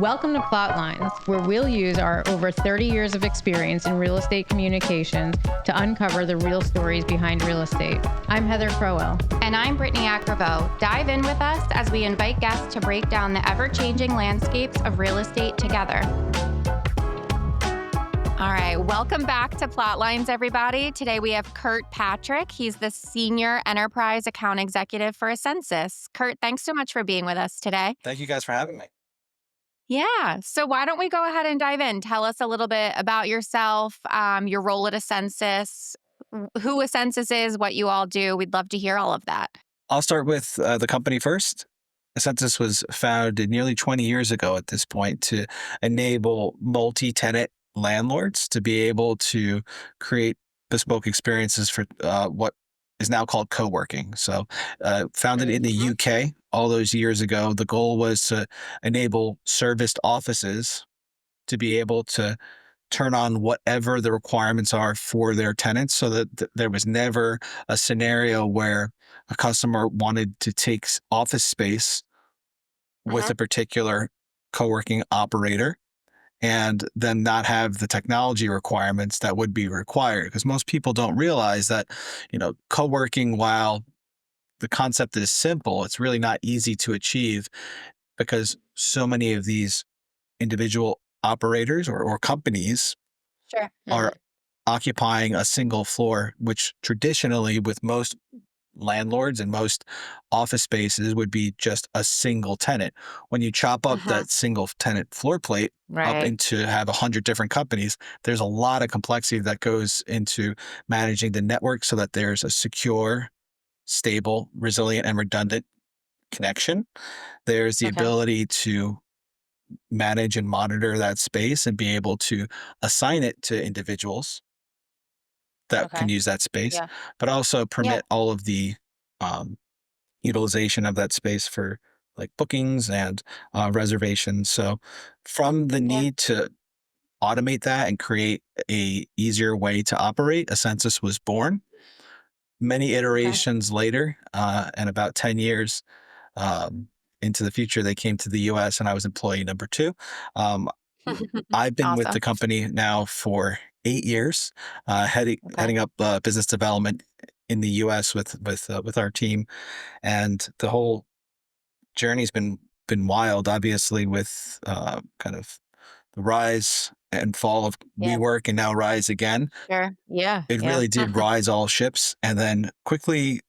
Welcome to PlotLines, where we'll use our over 30 years of experience in real estate communications to uncover the real stories behind real estate. I'm Heather Crowell. And I'm Britni Acriveau. Dive in with us as we invite guests to break down the ever-changing landscapes of real estate together. All right, welcome back to PlotLines, everybody. Today we have Kurt Patrick. He's the Senior Enterprise Account Executive for essensys. Kurt, thanks so much for being with us today. Thank you guys for having me. Yeah, so why don't we go ahead and dive in? Tell us a little bit about yourself, your role at essensys, who essensys is, what you all do. We'd love to hear all of that. I'll start with the company first. essensys was founded nearly 20 years ago at this point to enable multi-tenant landlords to be able to create bespoke experiences for what is now called coworking. So founded in the UK all those years ago, the goal was to enable serviced offices to be able to turn on whatever the requirements are for their tenants so that there was never a scenario where a customer wanted to take office space with a particular coworking operator and then not have the technology requirements that would be required. Because most people don't realize that, coworking, while the concept is simple, it's really not easy to achieve because so many of these individual operators or companies are occupying a single floor, which traditionally with most landlords and most office spaces would be just a single tenant. When you chop up that single tenant floor plate up into have 100 different companies, there's a lot of complexity that goes into managing the network so that there's a secure, stable, resilient, and redundant connection. There's the ability to manage and monitor that space and be able to assign it to individuals that can use that space, but also permit all of the utilization of that space for like bookings and reservations. So from the need to automate that and create a easier way to operate, essensys was born. Many iterations later, and about 10 years into the future, they came to the US and I was employee number 2. I've been with the company now for 8 years, heading up business development in the US with our team, and the whole journey's been wild. Obviously, with kind of the rise and fall of WeWork and now rise again. It really did rise all ships, and then quickly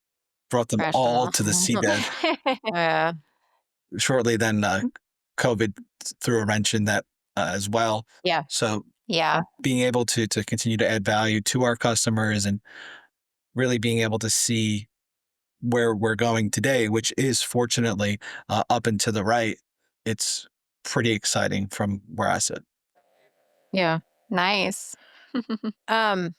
brought them all to the seabed. Shortly then, COVID threw a wrench in that as well. So being able to continue to add value to our customers and really being able to see where we're going today, which is fortunately up and to the right, it's pretty exciting from where I sit. Nice. That's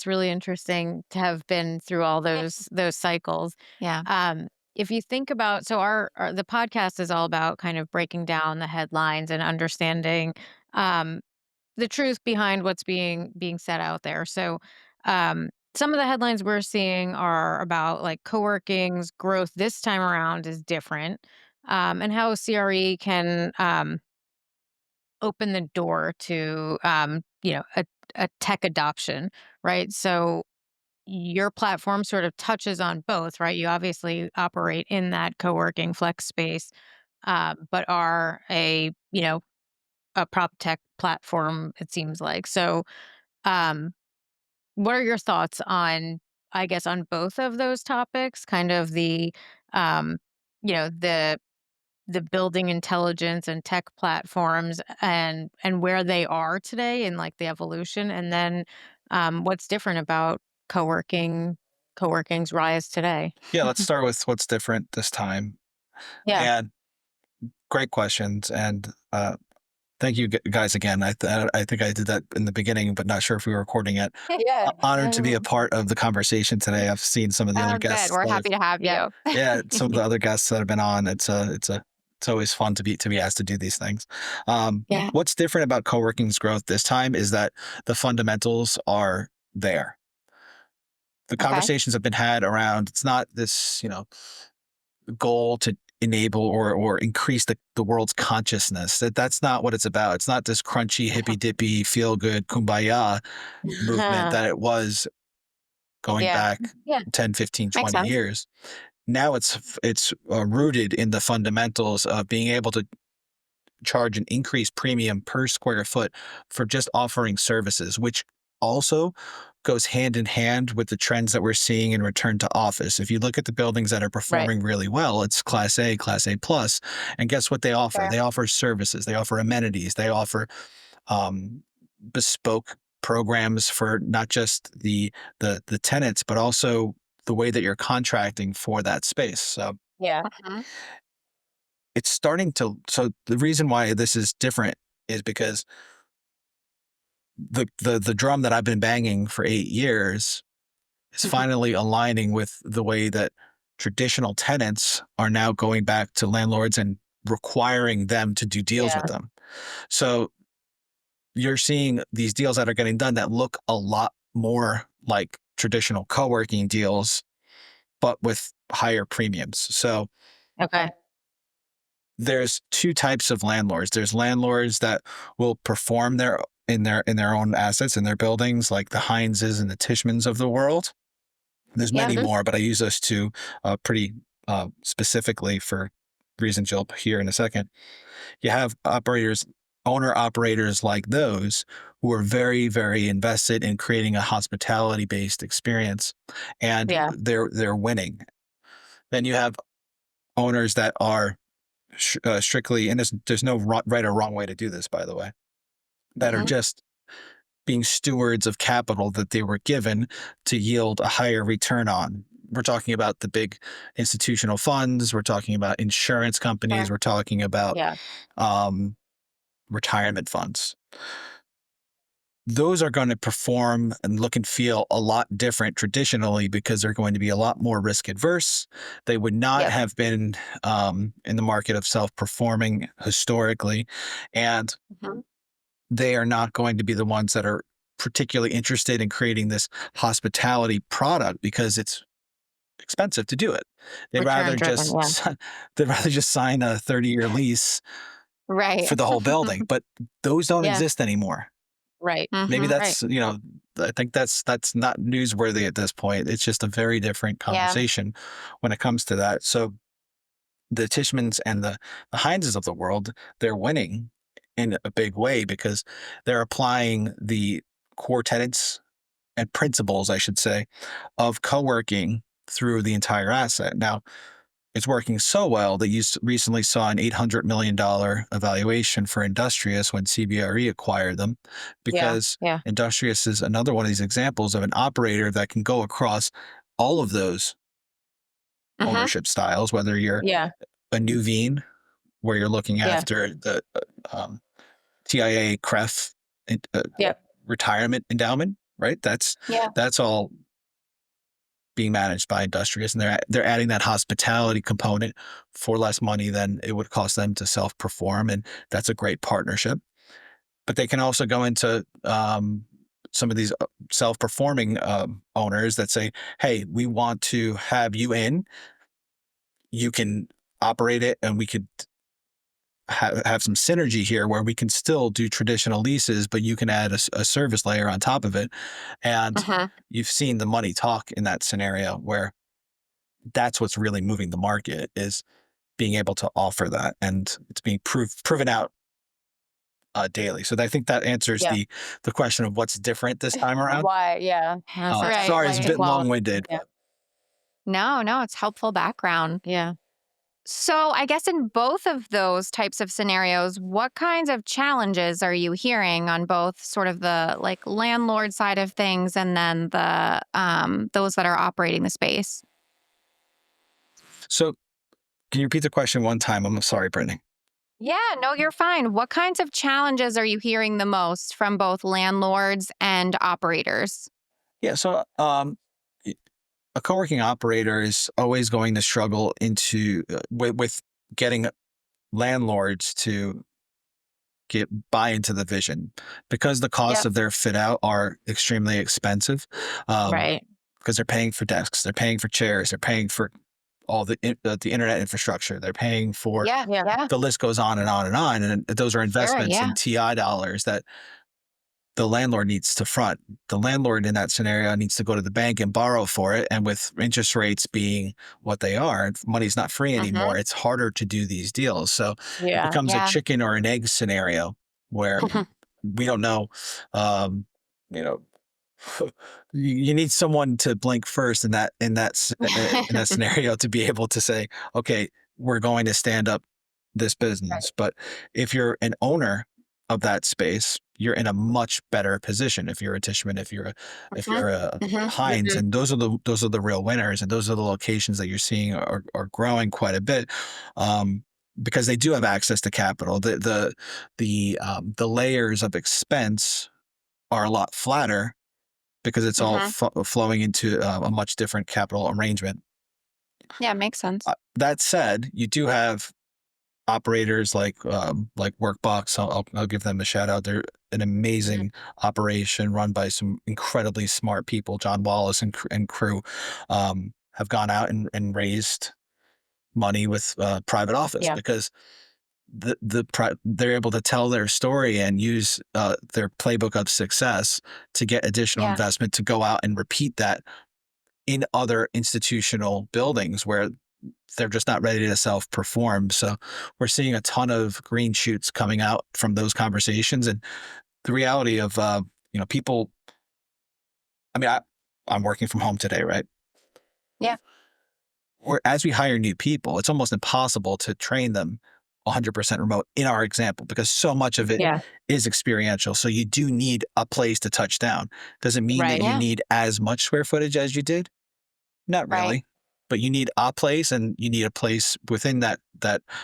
really interesting to have been through all those cycles. If you think about, so the podcast is all about kind of breaking down the headlines and understanding the truth behind what's being said out there. So some of the headlines we're seeing are about like coworking's growth this time around is different, and how CRE can open the door to a tech adoption, right? So your platform sort of touches on both, right? You obviously operate in that coworking flex space, but are a PropTech platform, it seems like. So what are your thoughts on, I guess, on both of those topics, kind of the the building intelligence and tech platforms and where they are today in like the evolution, and then what's different about coworking's rise today? Let's start with what's different this time. And great questions. And thank you guys again. I think I did that in the beginning, but not sure if we were recording it. Honored to be a part of the conversation today. I've seen some of the other guests. We're happy to have you. Some of the other guests that have been on. It's always fun to be asked to do these things. What's different about coworking's growth this time is that the fundamentals are there. The conversations have been had around, it's not this, goal to enable or increase the world's consciousness. That's not what it's about. It's not this crunchy, hippy dippy, feel good, kumbaya movement that it was going back 10, 15, Makes 20 sense. years. Now it's rooted in the fundamentals of being able to charge an increased premium per square foot for just offering services, which also goes hand in hand with the trends that we're seeing in return to office. If you look at the buildings that are performing really well, it's Class A, Class A plus, and guess what they offer? Sure. They offer services, they offer amenities, they offer bespoke programs for not just the tenants, but also the way that you're contracting for that space. So Mhm. it's starting to. So the reason why this is different is because the drum that I've been banging for 8 years is finally aligning with the way that traditional tenants are now going back to landlords and requiring them to do deals with them. So you're seeing these deals that are getting done that look a lot more like traditional co-working deals, but with higher premiums. So Okay. there's two types of landlords. There's landlords that will perform in their own assets in their buildings, like the Hineses and the Tishmans of the world. There's many more, but I use those two pretty specifically for reasons you'll hear in a second. You have owner operators like those who are very, very invested in creating a hospitality based experience, and they're winning. Then you have owners that are strictly, and there's no right or wrong way to do this, by the way, that are just being stewards of capital that they were given to yield a higher return on. We're talking about the big institutional funds. We're talking about insurance companies. We're talking about retirement funds. Those are going to perform and look and feel a lot different traditionally because they're going to be a lot more risk adverse. They would not have been in the market of self-performing historically. And they are not going to be the ones that are particularly interested in creating this hospitality product because it's expensive to do it. They'd rather just sign a 30-year lease Right. for the whole building, but those don't exist anymore. Right. Maybe Right. that's, I think that's not newsworthy at this point. It's just a very different conversation when it comes to that. So the Tishmans and the Hineses of the world, they're winning in a big way because they're applying the core tenets and principles, I should say, of co-working through the entire asset. Now, it's working so well that you recently saw an $800 million evaluation for Industrious when CBRE acquired them, because Industrious is another one of these examples of an operator that can go across all of those ownership styles, whether you're a new Veen, where you're looking after the TIA CREF retirement endowment, right? That's all being managed by Industrious, and they're adding that hospitality component for less money than it would cost them to self-perform, and that's a great partnership. But they can also go into some of these self-performing owners that say, hey, we want to have you in, you can operate it, and we could have some synergy here where we can still do traditional leases, but you can add a service layer on top of it. And you've seen the money talk in that scenario where that's what's really moving the market, is being able to offer that. And it's being proven out daily. So I think that answers the question of what's different this time around. Why? Yeah. Sorry, it's a bit long-winded. No, it's helpful background. Yeah. So I guess in both of those types of scenarios, what kinds of challenges are you hearing on both sort of the like landlord side of things and then the those that are operating the space? So can you repeat the question one time? I'm sorry, Britni. Yeah, no, you're fine. What kinds of challenges are you hearing the most from both landlords and operators? Yeah, so a co-working operator is always going to struggle with getting landlords to buy into the vision, because the costs of their fit out are extremely expensive. Right. Because they're paying for desks, they're paying for chairs, they're paying for all the internet infrastructure. They're paying for, Yeah. the list goes on and on and on. And those are Sure. investments Yeah. in TI dollars that the landlord needs to front. The landlord in that scenario needs to go to the bank and borrow for it. And with interest rates being what they are, money's not free anymore. It's harder to do these deals. So it Yeah. becomes a Yeah. chicken or an egg scenario where we don't know, um, you know, you need someone to blink first in that scenario to be able to say, okay, we're going to stand up this business. But if you're an owner of that space, you're in a much better position. If you're a Tishman, if you're a Hines, Mhm. and those are the real winners, and those are the locations that you're seeing are growing quite a bit. Because they do have access to capital. The layers of expense are a lot flatter because it's all flowing into a much different capital arrangement. Yeah. Makes sense. That said, you do have operators like Workbox. I'll give them a shout out. They're an amazing operation run by some incredibly smart people. John Wallace and crew have gone out and raised money with private office Yeah. because they're able to tell their story and use their playbook of success to get additional Yeah. investment to go out and repeat that in other institutional buildings where they're just not ready to self-perform. So we're seeing a ton of green shoots coming out from those conversations. And the reality of people. I mean, I'm working from home today, right? Yeah. Or as we hire new people, it's almost impossible to train them 100% remote in our example because so much of it Yeah. is experiential. So you do need a place to touch down. Does it mean that Right. you Yeah. need as much square footage as you did? Not Right. really. But you need a place, and you need a place within that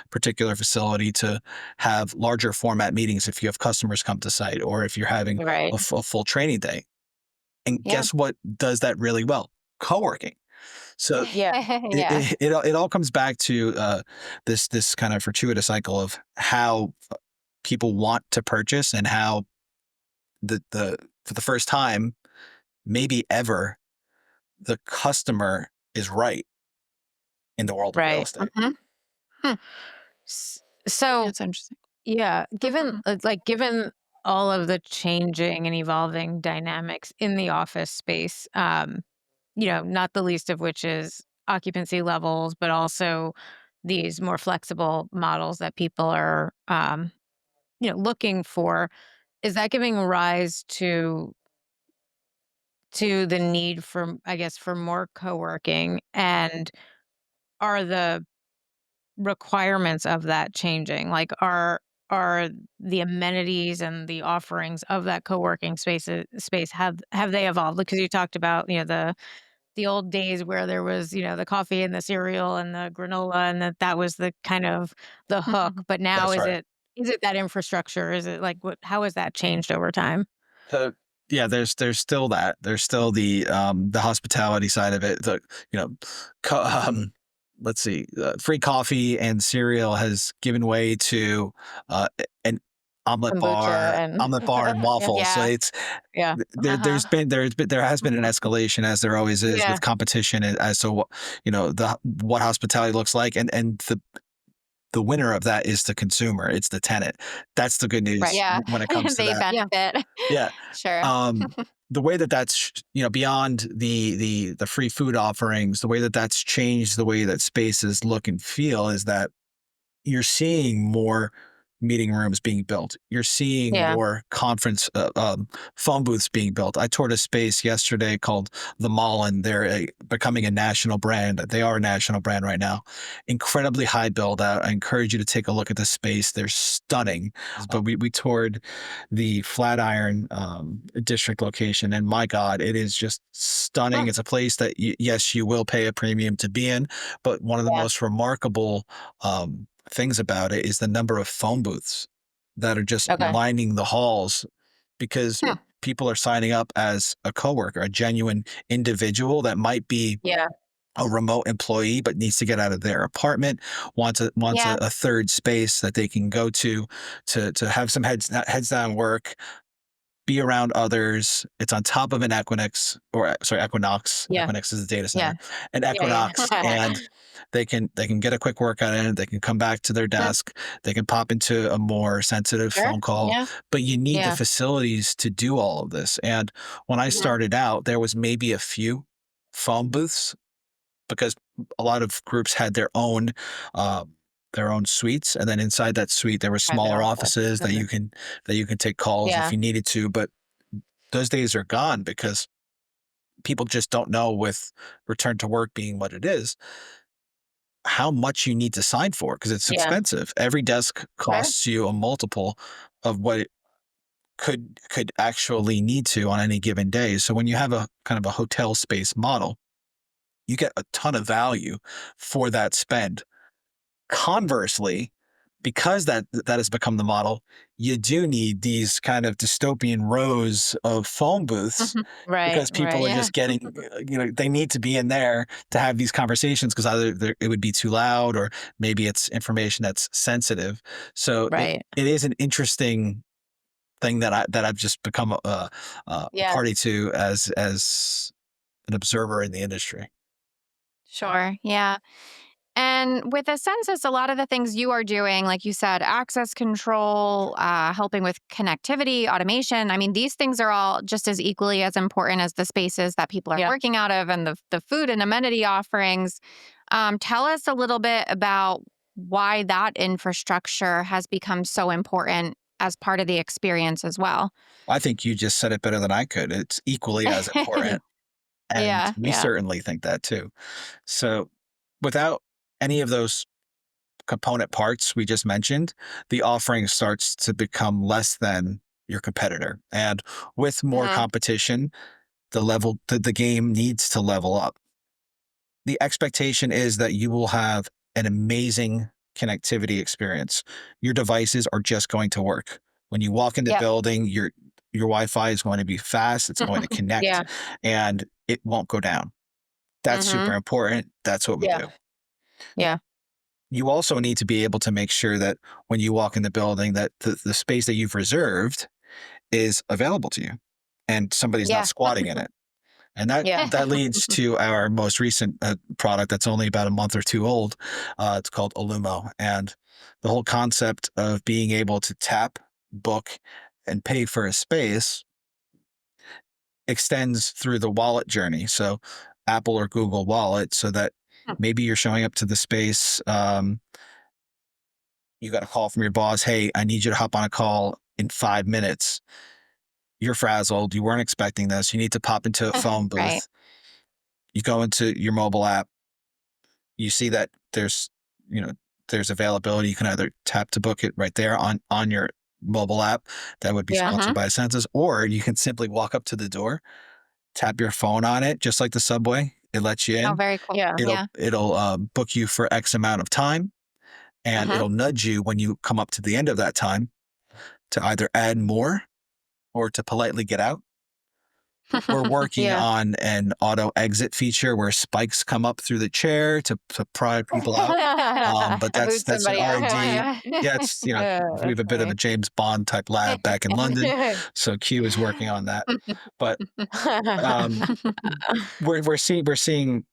particular facility to have larger format meetings if you have customers come to site or if you're having Right. a full training day. And Yeah. guess what does that really well? Coworking. So Yeah. Yeah. it all comes back to this kind of fortuitous cycle of how people want to purchase and how the for the first time, maybe ever, the customer is right in the world of real Right. estate. Hmm. So That's interesting. yeah, given Mhm. given all of the changing and evolving dynamics in the office space, not the least of which is occupancy levels, but also these more flexible models that people are, looking for. Is that giving rise to the need for, I guess, for more co-working? And are the requirements of that changing? Like, are the amenities and the offerings of that co-working space have they evolved? Because you talked about, the old days where there was, the coffee and the cereal and the granola and that was the kind of the hook. But now That's right. is it that infrastructure? Is it like how has that changed over time? So yeah, there's still that. There's still the hospitality side of it. You know, co- let's see, free coffee and cereal has given way to an Kombucha and omelet bar and waffles. So Yeah. it's yeah. there has been an escalation as there always is Yeah. with competition as to what hospitality looks like and the winner of that is the consumer. It's the tenant. That's the good Right. news Yeah. when it comes to They that. Yeah. benefit. Yeah. Sure. Um, the way that's beyond the free food offerings, the way that's changed the way that spaces look and feel is that you're seeing more meeting rooms being built. You're seeing Yeah. more conference phone booths being built. I toured a space yesterday called The Mall, and they're becoming a national brand. They are a national brand right now. Incredibly high build out. I encourage you to take a look at the space. They're stunning. But we toured the Flatiron district location, and my God, it is just stunning. It's a place that yes, you will pay a premium to be in, but one of the Yeah. most remarkable things about it is the number of phone booths that are just Okay. lining the halls because Hmm. people are signing up as a coworker, a genuine individual that might be Yeah. a remote employee but needs to get out of their apartment, wants Yeah. a third space that they can go to have some heads down work, be around others. It's on top of an Equinix, or sorry, Equinox. Yeah. Equinix is a data Yeah. center. An Yeah. Equinox, and they can get a quick workout in. They can come back to their desk. They can pop into a more sensitive Sure. phone call. Yeah. But you need the Yeah. facilities to do all of this. And when I started out, there was maybe a few phone booths, because a lot of groups had their own suites, and then inside that suite there were Private smaller office. offices that Mhm. you can take calls if Yeah. you needed to. But those days are gone, because people just don't know, with return to work being what it is, how much you need to sign for, because it's Yeah. expensive. Every desk Sure. costs you a multiple of what it could actually need to on any given day. So when you have a kind of a hotel space model, you get a ton of value for that spend. Conversely, because that has become the model, you do need these kind of dystopian rows of phone booths, Right. because Right. people are Yeah. just getting, they need to be in there to have these conversations, because either it would be too loud, or maybe it's information that's sensitive. So Right. it is an interesting thing that I've just become a Yeah. party to, as an observer in the industry. Sure. Yeah. And with a census, a lot of the things you are doing, like you said, access control, helping with connectivity, automation. I mean, these things are all just as equally as important as the spaces that people are Yeah. working out of, and the food and amenity offerings. Tell us a little bit about why that infrastructure has become so important as part of the experience as well. I think you just said it better than I could. It's equally as important. And Yeah. we Yeah. certainly think that too. So without any of those component parts we just mentioned, the offering starts to become less than your competitor. And with more Mhm. competition, the game needs to level up. The expectation is that you will have an amazing connectivity experience. Your devices are just going to work. When you walk in the Yep. building, your Wi-Fi is going to be fast, it's going to connect, Yeah. and it won't go down. That's super Mhm. important. That's what we Yeah. do. Yeah. You also need to be able to make sure that when you walk in the building, that the space that you've reserved is available to you, and somebody's not Yeah. squatting in it. And that Yeah. that leads to our most recent product that's only about a month or two old. It's called Illumo, and the whole concept of being able to tap, book, and pay for a space extends through the wallet journey. So Apple or Google Wallet, so that Hmm. maybe you're showing up to the space. You got a call from your boss. Hey, I need you to hop on a call in 5 minutes. You're frazzled. You weren't expecting this. You need to pop into a phone Right. booth. You go into your mobile app. You see that you know, there's availability. You can either tap to book it right there on your mobile app. That would be Yeah. sponsored Mhm. by Essensys, or you can simply walk up to the door, tap your phone on it, just like the subway. It lets you Oh, in. very cool. Yeah. Yeah. It'll book you for X amount of time, and Mhm. it'll nudge you when you come up to the end of that time to either add more or to politely get out. We're working Yeah. on an auto exit feature where spikes come up through the chair to pry people out. But that's Boot an somebody R&D. out. Yeah, it's, we have That's a bit of a funny. James Bond type lab back in London, so Q is working on that. But um, we're seeing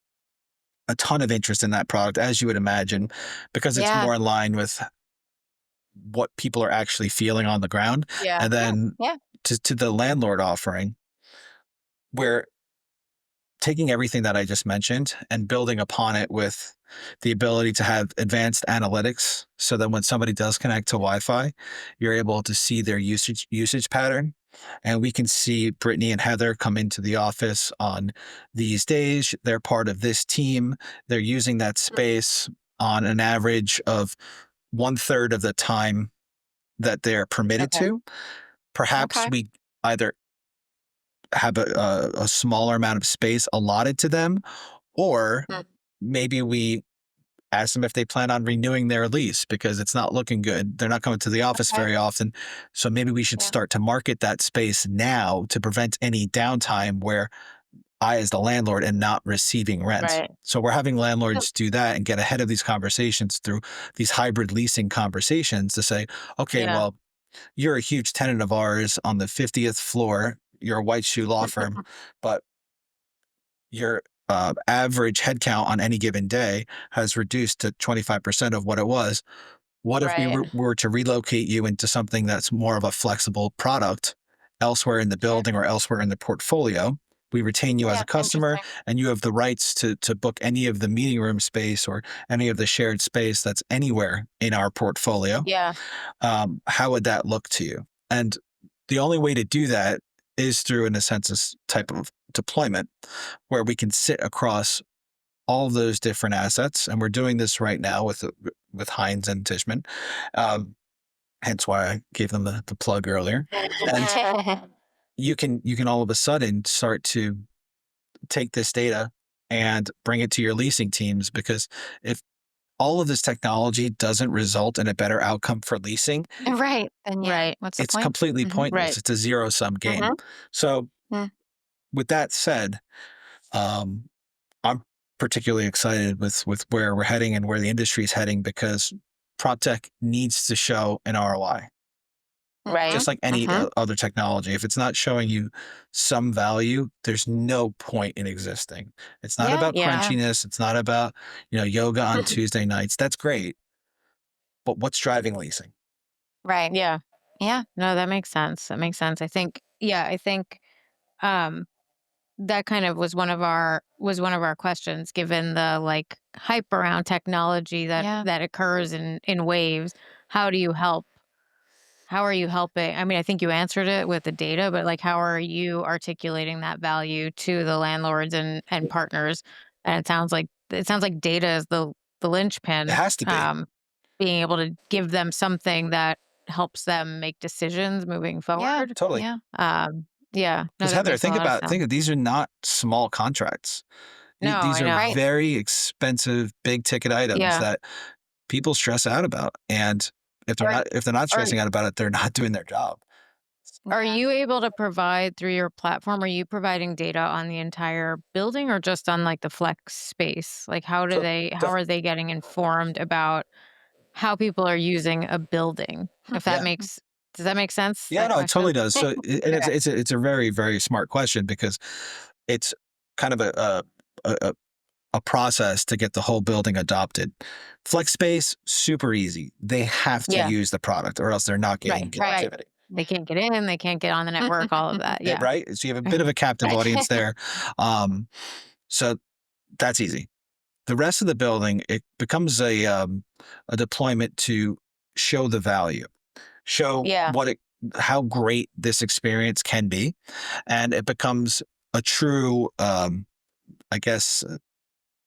a ton of interest in that product, as you would imagine, because it's Yeah. more in line with what people are actually feeling on the ground. Yeah. And Yeah. then Yeah. to the landlord offering, where taking everything that I just mentioned and building upon it with the ability to have advanced analytics, so that when somebody does connect to Wi-Fi, you're able to see their usage pattern. And we can see Britni and Heather come into the office on these days. They're part of this team. They're using that space on an average of 1/3 of the time that they're permitted Okay. to. Perhaps Okay. we either have a smaller amount of space allotted to them, or Mm. maybe we ask them if they plan on renewing their lease, because it's not looking good. They're not coming to the office Okay. very often. So maybe we should Yeah. start to market that space now to prevent any downtime where I, as the landlord, am not receiving rent. Right. So we're having Hmm. landlords do that and get ahead of these conversations through these hybrid leasing conversations to say, okay, Yeah. well, you're a huge tenant of ours on the 50th floor. You're a white shoe law firm, but your average headcount on any given day has reduced to 25% of what it was. What if we were to relocate you into something that's more of a flexible product elsewhere in the building or elsewhere in the portfolio? We retain you as a customer, and you have the rights to book any of the meeting room space or any of the shared space that's anywhere in our portfolio. Yeah. How would that look to you? And the only way to do that is through an essensys type of deployment where we can sit across all of those different assets. And we're doing this right now with Hines and Tishman. Hence why I gave them the plug earlier. And you can all of a sudden start to take this data and bring it to your leasing teams, because if all of this technology doesn't result in a better outcome for leasing, Right. Then what's the it's point? completely pointless. Right. It's a zero-sum game. So with that said, I'm particularly excited with where we're heading and where the industry is heading, because PropTech needs to show an ROI. Right. Just like any other technology. If it's not showing you some value, there's no point in existing. It's not about crunchiness. It's not about, yoga on Tuesday nights. That's great. But what's driving leasing? Right. Yeah. Yeah. No, that makes sense. That makes sense. I think um that kind of was one of our questions, given the like hype around technology that occurs in waves. How do you help? How are you helping? I mean, I think you answered it with the data, but like, how are you articulating that value to the landlords and partners? And it sounds like data is the It linchpin. has to be. Being able to give them something that helps them make decisions moving forward. Totally. Yeah. Yeah. No, Because that Heather, makes a lot of sense. think of these are not small contracts. No, These I are know. very expensive, big ticket items that people stress out about. And if they're not stressing out about it, they're not doing their job. Are you able to provide through your platform? Are you providing data on the entire building or just on like the flex space? Like how are they getting informed about how people are using a building? If that Yeah. does that make sense? Yeah, That no, it totally question? does. So, it's a very, very smart question, because it's kind of a a process to get the whole building adopted. Flex space, super easy. They have to use the product, or else they're not getting connectivity. They can't get in, they can't get on the network, all of that. Yeah. Right? So you have a bit of a captive audience there. So that's easy. The rest of the building, it becomes a deployment to show the value, show how great this experience can be, and it becomes a true, I guess,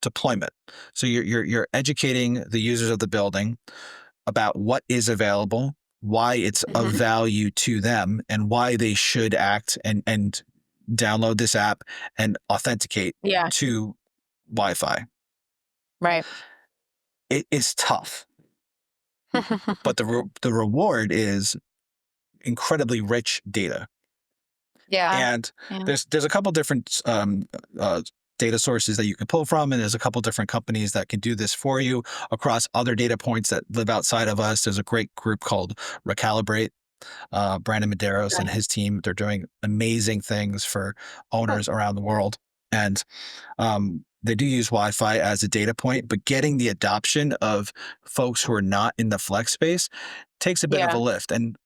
deployment. So you're educating the users of the building about what is available, why it's of value to them, and why they should act and download this app and authenticate to Wi-Fi. Right. It is tough, but the reward is incredibly rich data. And there's a couple different data sources that you can pull from, and there's a couple different companies that can do this for you across other data points that live outside of us. There's a great group called Recalibrate. Brandon Medeiros and his team, they're doing amazing things for owners around the world. And they do use Wi-Fi as a data point, but getting the adoption of folks who are not in the flex space takes a bit of a lift. And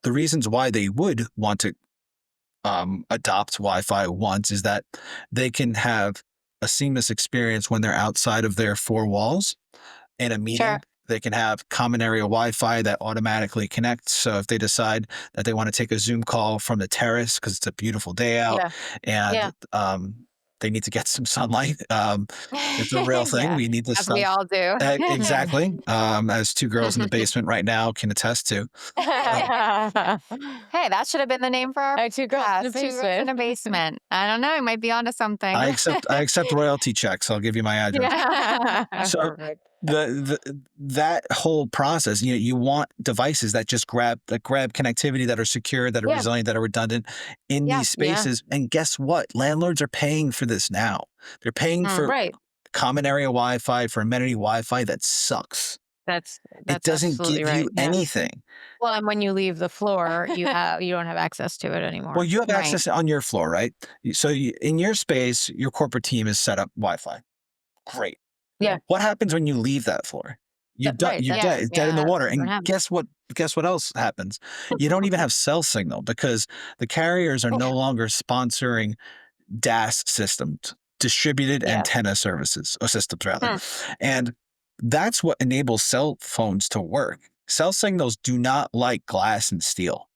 the reasons why they would want to adopt Wi-Fi once is that they can have a seamless experience when they're outside of their four walls in a meeting. They can have common area Wi-Fi that automatically connects. So if they decide that they want to take a Zoom call from the terrace because it's a beautiful day out and they need to get some sunlight, it's a real thing. We need this As stuff. we all do. Exactly. As two girls in the basement right now can attest to. Hey, that should have been the name for our Two girls in the podcast. Two girls in a basement. I don't know. You might be onto something. I accept royalty checks. I'll give you my address. So that whole process, you want devices that just grab connectivity, that are secure, that are resilient, that are redundant in these spaces. And guess what? Landlords are paying for this now. They're paying for common area Wi-Fi, for amenity Wi-Fi that sucks. That's It that's doesn't absolutely give you right. Yeah. anything. Well, and when you leave the floor, you don't have access to it Well, anymore. you have Right. access on your floor, right? So in your space, your corporate team has set up Wi-Fi. Great. Yeah. What happens when you leave that floor? You're done. Right. You're That's dead. It's dead in the Yeah. water. what And happens. guess what else happens? You don't even have cell signal because the carriers are no longer sponsoring DAS systems, distributed Yeah. antenna services, or systems rather. Hmm. And that's what enables cell phones to work. Cell signals do not like glass and steel,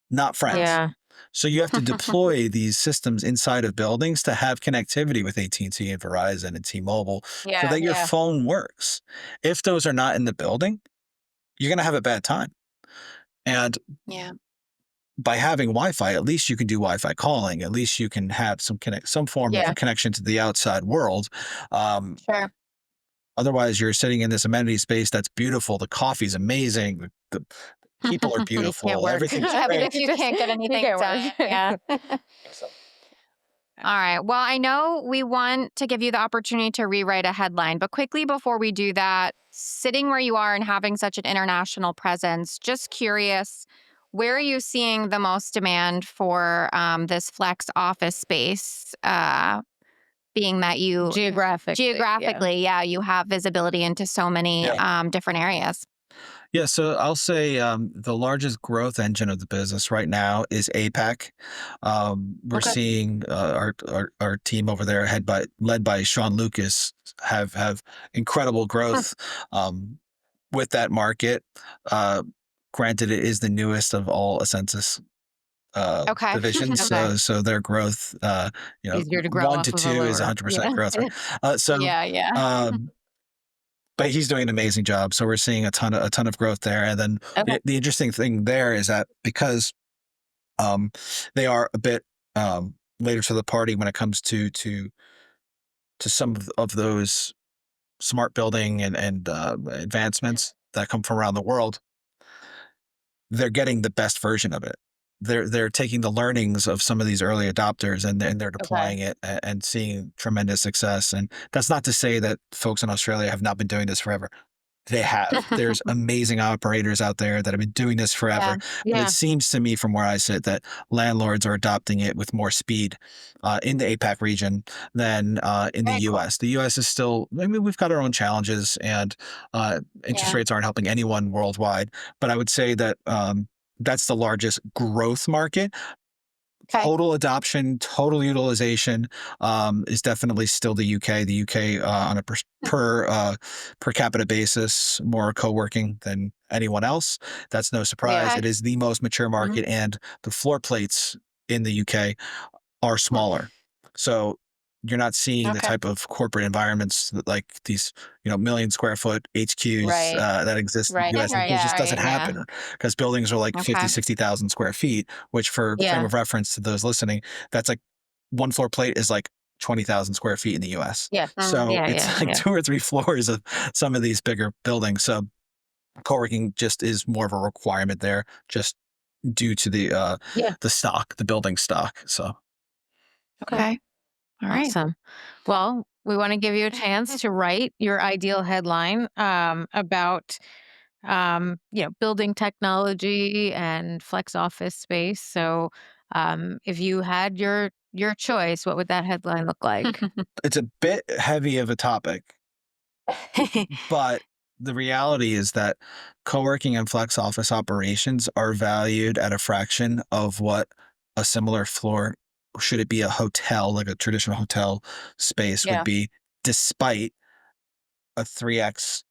not friends. Yeah. So you have to deploy these systems inside of buildings to have connectivity with AT&T and T and Verizon and T-Mobile so Yeah. that your Yeah. phone works. If those are not in the building, you're going to have a bad time. And Yeah. by having Wi-Fi, at least you can do Wi-Fi calling. At least you can have some form of Yeah. connection to the outside world. Um, Sure. Otherwise, you're sitting in this amenity space that's beautiful. The coffee's amazing. The people are You can't beautiful. work. Everything's Yeah, but great. if you can't get You anything can't done, work. yeah. So, All right. Well, I know we want to give you the opportunity to rewrite a headline, but quickly before we do that, sitting where you are and having such an international presence, just curious, where are you seeing the most demand for this flex office space? Being that you Geographically. yeah, you have visibility into so many yeah. different areas. Yeah, so I'll say the largest growth engine of the business right now is APAC. We're Okay. seeing our team over there, led by Sean Lucas, have incredible growth with that market. Uh, Granted, it is the newest of all essensys Okay. divisions, Okay. so their growth, Easier to grow one off to of a two is lower. 100% Yeah. growth. Right? So. Yeah, yeah. Um, but he's doing an amazing job. So we're seeing a ton of growth there. And then Okay. the interesting thing there is that because um, they are a bit later to the party when it comes to some of those smart building and advancements that come from around the world, they're getting the best version of it. They're taking the learnings of some of these early adopters and they're Okay. deploying it and seeing tremendous success. And that's not to say that folks in Australia have not been doing this forever. They have. There's amazing operators out there that have been doing this Yeah. forever. But it Yeah. seems to me from where I sit that landlords are adopting it with more speed in the APAC region than in the Very cool. US. The US is still, I mean, we've got our own challenges and interest Yeah. rates aren't helping anyone worldwide. But I would say that that's the largest growth market. Okay. Total adoption, total utilization is definitely still the UK. The UK on a per capita basis, more co-working than anyone else. That's no surprise. Okay. It is the most mature Mhm. market, and the floor plates in the UK are smaller. So you're not seeing the Okay. type of corporate environments like these, million square foot HQs Right. that exist in Right. the US. It Right. just doesn't Right. Yeah. happen because buildings are like 50, Okay. 60,000 square feet, which for frame Yeah. of reference to those listening, that's like one floor plate is like 20,000 square feet in the US. Yeah. So Yeah. it's Yeah. like Yeah. 2 or 3 floors of some of these bigger buildings. So co-working just is more of a requirement there, just due to Yeah. the building stock. So Okay. All right. Awesome. Well, we want to give you a chance to write your ideal headline about building technology and flex office space. So, if you had your choice, what would that headline look like? it's a bit heavy of a topic, but the reality is that co-working and flex office operations are valued at a fraction of what a similar floor, should it be a hotel, like a traditional hotel space would Yeah. be, despite a 3x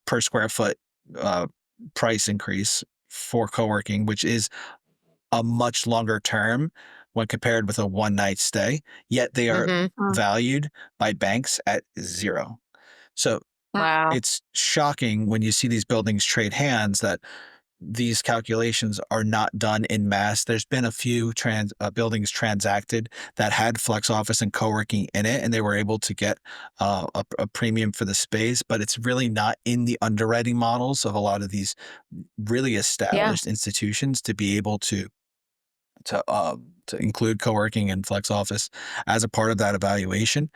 per square foot uh, price increase for co-working, which is a much longer term when compared with a one night stay, yet they are Hmm. valued by banks at zero. So Wow. it's shocking when you see these buildings trade hands that these calculations are not done in mass. There's been a few buildings transacted that had flex office and co-working in it, and they were able to get a premium for the space, but it's really not in the underwriting models of a lot of these really Yeah. established institutions to be able to include co-working and flex office as a part of that evaluation.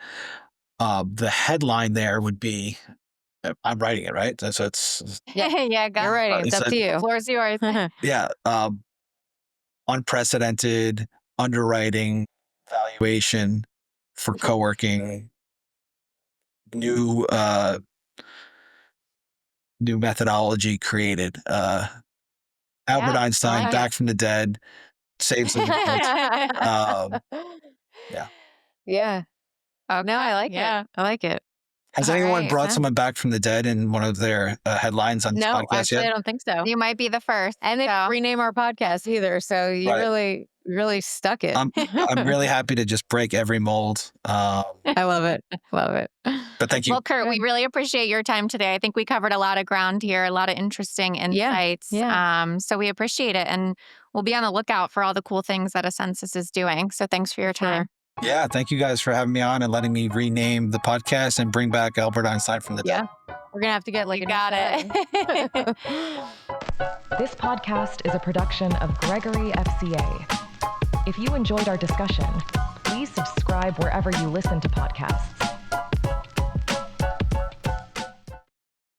The headline there would be I'm writing it, right? So it's Yeah, go. You're right. It's It's up to you. Floor's yours. yeah, unprecedented underwriting valuation for coworking, new new methodology created. Albert Yeah, I Einstein, like back from the dead, saves the world. Um, yeah. Yeah. No, I like Yeah. it. I like it. Has All anyone right. brought someone back from the dead in one of their headlines on this No, podcast actually, yet? I don't think so. You might be the first. And they didn't So. rename our podcast either. So you Right. really stuck it. I'm really happy to just break every mold. I love it. Love it. But thank you. Well, Kurt, we Good. really appreciate your time today. I think we covered a lot of ground here, a lot of interesting insights. Yeah. So we appreciate it. And we'll be on the lookout for all the cool things that essensys is doing. So thanks for your time. Yeah, thank you guys for having me on and letting me rename the podcast and bring back Albert Einstein from the dead. Yeah. We're going to have to get like You a got it. This podcast is a production of Gregory FCA. If you enjoyed our discussion, please subscribe wherever you listen to podcasts